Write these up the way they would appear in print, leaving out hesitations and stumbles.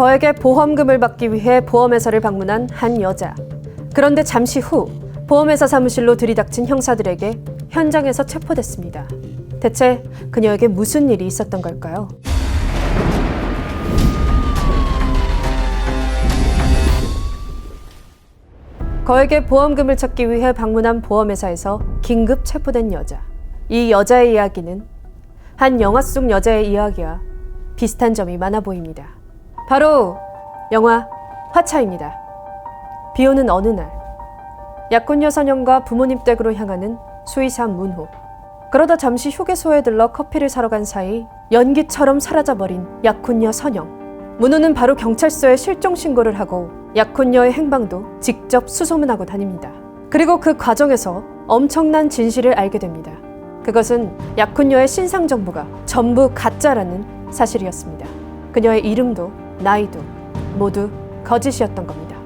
거액의 보험금을 받기 위해 보험회사를 방문한 한 여자. 그런데 잠시 후 보험회사 사무실로 들이닥친 형사들에게 현장에서 체포됐습니다. 대체 그녀에게 무슨 일이 있었던 걸까요? 거액의 보험금을 찾기 위해 방문한 보험회사에서 긴급 체포된 여자. 이 여자의 이야기는 한 영화 속 여자의 이야기와 비슷한 점이 많아 보입니다. 바로 영화 화차입니다. 비 오는 어느 날, 약혼녀 선영과 부모님 댁으로 향하는 수의사 문호. 그러다 잠시 휴게소에 들러 커피를 사러 간 사이 연기처럼 사라져버린 약혼녀 선영. 문호는 바로 경찰서에 실종 신고를 하고 약혼녀의 행방도 직접 수소문하고 다닙니다. 그리고 그 과정에서 엄청난 진실을 알게 됩니다. 그것은 약혼녀의 신상 정보가 전부 가짜라는 사실이었습니다. 그녀의 이름도 나이도 모두 거짓이었던 겁니다.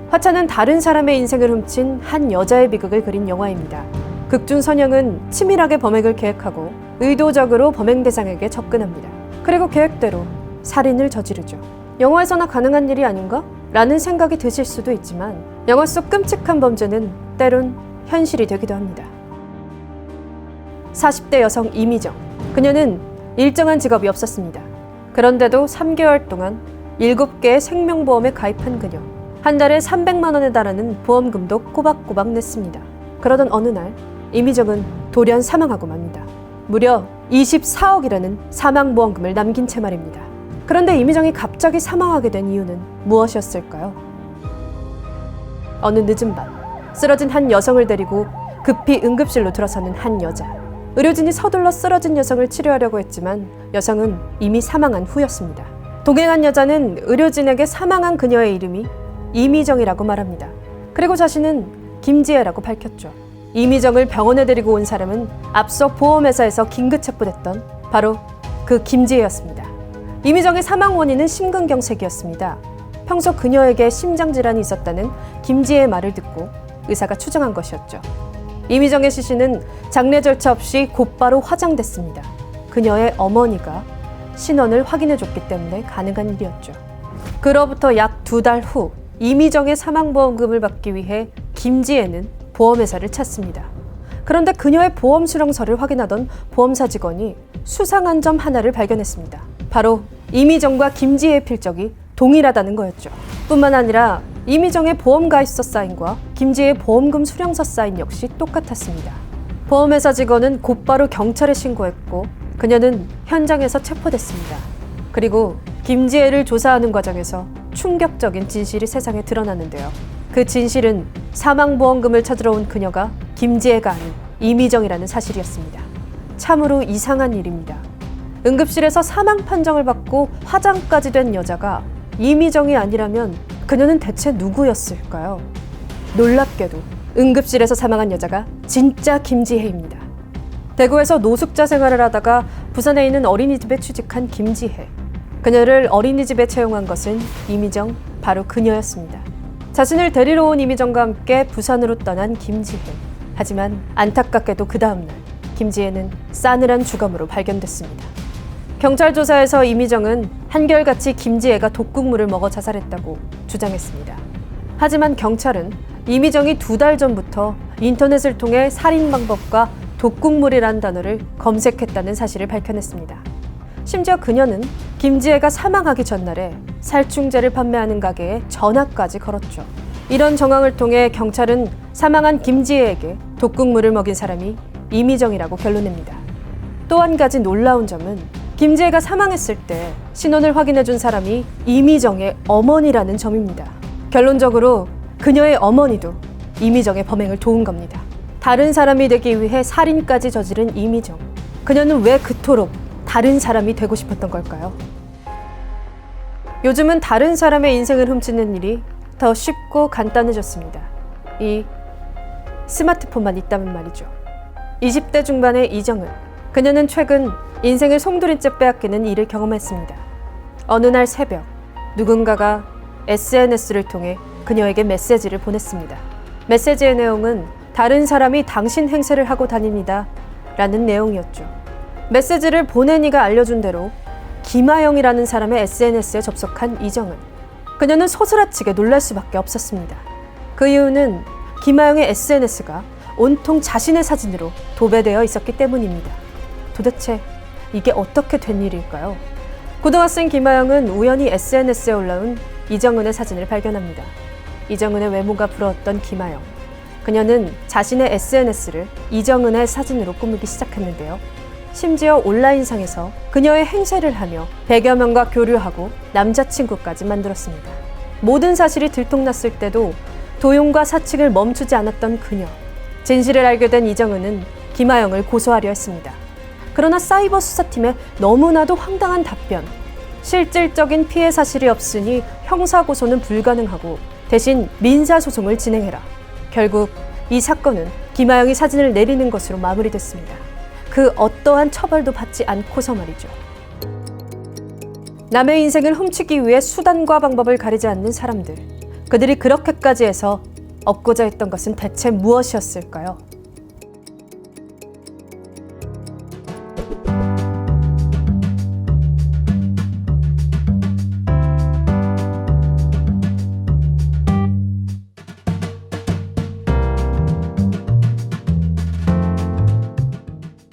화차는 다른 사람의 인생을 훔친 한 여자의 비극을 그린 영화입니다. 극중 선영은 치밀하게 범행을 계획하고 의도적으로 범행 대상에게 접근합니다. 그리고 계획대로 살인을 저지르죠. 영화에서나 가능한 일이 아닌가? 라는 생각이 드실 수도 있지만 영화 속 끔찍한 범죄는 때론 현실이 되기도 합니다. 40대 여성 이미정. 그녀는 일정한 직업이 없었습니다. 그런데도 3개월 동안 7개의 생명보험에 가입한 그녀. 한 달에 300만 원에 달하는 보험금도 꼬박꼬박 냈습니다. 그러던 어느 날 이미정은 돌연 사망하고 맙니다. 무려 24억이라는 사망보험금을 남긴 채 말입니다. 그런데 이미정이 갑자기 사망하게 된 이유는 무엇이었을까요? 어느 늦은 밤, 쓰러진 한 여성을 데리고 급히 응급실로 들어서는 한 여자. 의료진이 서둘러 쓰러진 여성을 치료하려고 했지만 여성은 이미 사망한 후였습니다. 동행한 여자는 의료진에게 사망한 그녀의 이름이 이미정이라고 말합니다. 그리고 자신은 김지혜라고 밝혔죠. 이미정을 병원에 데리고 온 사람은 앞서 보험회사에서 긴급 체포됐던 바로 그 김지혜였습니다. 이미정의 사망 원인은 심근경색이었습니다. 평소 그녀에게 심장질환이 있었다는 김지혜의 말을 듣고 의사가 추정한 것이었죠. 이미정의 시신은 장례 절차 없이 곧바로 화장됐습니다. 그녀의 어머니가 신원을 확인해줬기 때문에 가능한 일이었죠. 그로부터 약 2달 후 이미정의 사망보험금을 받기 위해 김지혜는 보험회사를 찾습니다. 그런데 그녀의 보험 수령서를 확인하던 보험사 직원이 수상한 점 하나를 발견했습니다. 바로 이미정과 김지혜의 필적이 동일하다는 거였죠. 뿐만 아니라 이미정의 보험가입서 사인과 김지혜의 보험금 수령서 사인 역시 똑같았습니다. 보험회사 직원은 곧바로 경찰에 신고했고 그녀는 현장에서 체포됐습니다. 그리고 김지혜를 조사하는 과정에서 충격적인 진실이 세상에 드러났는데요. 그 진실은 사망보험금을 찾으러 온 그녀가 김지혜가 아닌 이미정이라는 사실이었습니다. 참으로 이상한 일입니다. 응급실에서 사망 판정을 받고 화장까지 된 여자가 이미정이 아니라면 그녀는 대체 누구였을까요? 놀랍게도 응급실에서 사망한 여자가 진짜 김지혜입니다. 대구에서 노숙자 생활을 하다가 부산에 있는 어린이집에 취직한 김지혜. 그녀를 어린이집에 채용한 것은 이미정, 바로 그녀였습니다. 자신을 데리러 온 이미정과 함께 부산으로 떠난 김지혜. 하지만 안타깝게도 그 다음날 김지혜는 싸늘한 주검으로 발견됐습니다. 경찰 조사에서 이미정은 한결같이 김지혜가 독극물을 먹어 자살했다고 주장했습니다. 하지만 경찰은 이미정이 2달 전부터 인터넷을 통해 살인 방법과 독극물이라는 단어를 검색했다는 사실을 밝혀냈습니다. 심지어 그녀는 김지혜가 사망하기 전날에 살충제를 판매하는 가게에 전화까지 걸었죠. 이런 정황을 통해 경찰은 사망한 김지혜에게 독극물을 먹인 사람이 이미정이라고 결론냅니다. 또 한 가지 놀라운 점은 김지혜가 사망했을 때 신원을 확인해준 사람이 이미정의 어머니라는 점입니다. 결론적으로 그녀의 어머니도 이미정의 범행을 도운 겁니다. 다른 사람이 되기 위해 살인까지 저지른 이미정. 그녀는 왜 그토록 다른 사람이 되고 싶었던 걸까요? 요즘은 다른 사람의 인생을 훔치는 일이 더 쉽고 간단해졌습니다. 이 스마트폰만 있다면 말이죠. 20대 중반의 이정은. 그녀는 최근 인생을 송두리째 빼앗기는 일을 경험했습니다. 어느 날 새벽, 누군가가 SNS를 통해 그녀에게 메시지를 보냈습니다. 메시지의 내용은 다른 사람이 당신 행세를 하고 다닙니다 라는 내용이었죠. 메시지를 보낸 이가 알려준 대로 김하영이라는 사람의 SNS에 접속한 이정은 그녀는 소스라치게 놀랄 수밖에 없었습니다. 그 이유는 김하영의 SNS가 온통 자신의 사진으로 도배되어 있었기 때문입니다. 도대체 이게 어떻게 된 일일까요? 고등학생 김하영은 우연히 SNS에 올라온 이정은의 사진을 발견합니다. 이정은의 외모가 부러웠던 김하영. 그녀는 자신의 SNS를 이정은의 사진으로 꾸미기 시작했는데요. 심지어 온라인상에서 그녀의 행세를 하며 100여 명과 교류하고 남자친구까지 만들었습니다. 모든 사실이 들통났을 때도 도용과 사칭을 멈추지 않았던 그녀. 진실을 알게 된 이정은은 김하영을 고소하려 했습니다. 그러나 사이버 수사팀의 너무나도 황당한 답변. 실질적인 피해 사실이 없으니 형사고소는 불가능하고 대신 민사소송을 진행해라. 결국 이 사건은 김하영이 사진을 내리는 것으로 마무리됐습니다. 그 어떠한 처벌도 받지 않고서 말이죠. 남의 인생을 훔치기 위해 수단과 방법을 가리지 않는 사람들. 그들이 그렇게까지 해서 얻고자 했던 것은 대체 무엇이었을까요?